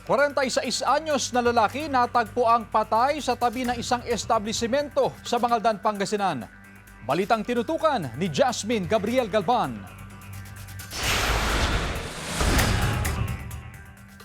46 anyos na lalaki natagpo ang patay sa tabi ng isang establisimento sa Bangaldan, Pangasinan. Balitang tinutukan ni Jasmine Gabriel Galban.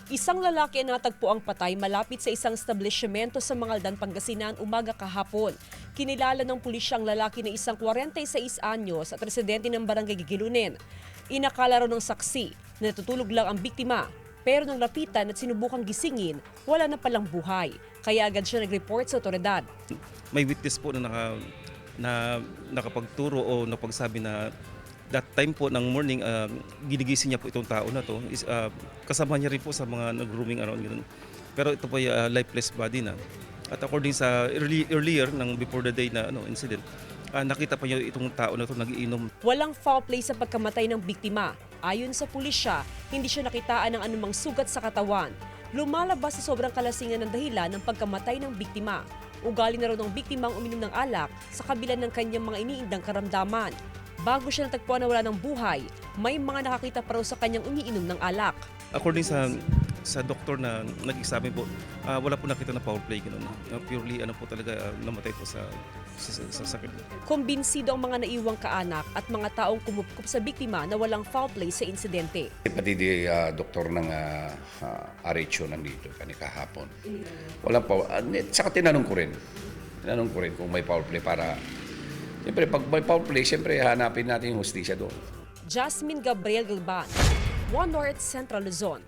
Isang lalaki ang natagpo ang patay malapit sa isang establishmento sa Bangaldan, Pangasinan umaga kahapon. Kinilala ng pulisya ang lalaki na isang 46 anyos at residente ng Barangay Gigilunin. Inakala raw ng saksi na natutulog lang ang biktima. Pero nang lapitan at sinubukang gisingin, wala na palang buhay. Kaya agad siya nag-report sa otoridad. May witness po na nakapagturo o napagsabi na that time po ng morning, ginigising niya po itong tao na to. Kasama niya rin po sa mga nag-grooming around ganun. Pero ito po ay lifeless body na. At according sa earlier before the day na incident, nakita pa niya itong tao na to nagiinom. Walang foul play sa pagkamatay ng biktima. Ayon sa pulisya, hindi siya nakitaan ng anumang sugat sa katawan. Lumalabas sa sobrang kalasingan ng dahilan ng pagkamatay ng biktima. Ugali na raw ng biktima ang uminom ng alak sa kabila ng kanyang mga iniindang karamdaman. Bago siya natagpuan na wala ng buhay, may mga nakakita pa raw sa kanyang umiinom ng alak. According sa doktor na nag-examine po, wala po nakita na foul play ganun. Purely po talaga namatay po sa sakit. Kumbinsido ang mga naiwang kaanak at mga taong kumupkup sa biktima na walang foul play sa insidente. Pati di doktor ng RHO nandito kahapon. Walang foul. Saka tinanong ko rin kung may foul play para siyempre pag may foul play, siyempre hanapin natin yung hustisya doon. Jasmine Gabriel Galban, One North Central Luzon.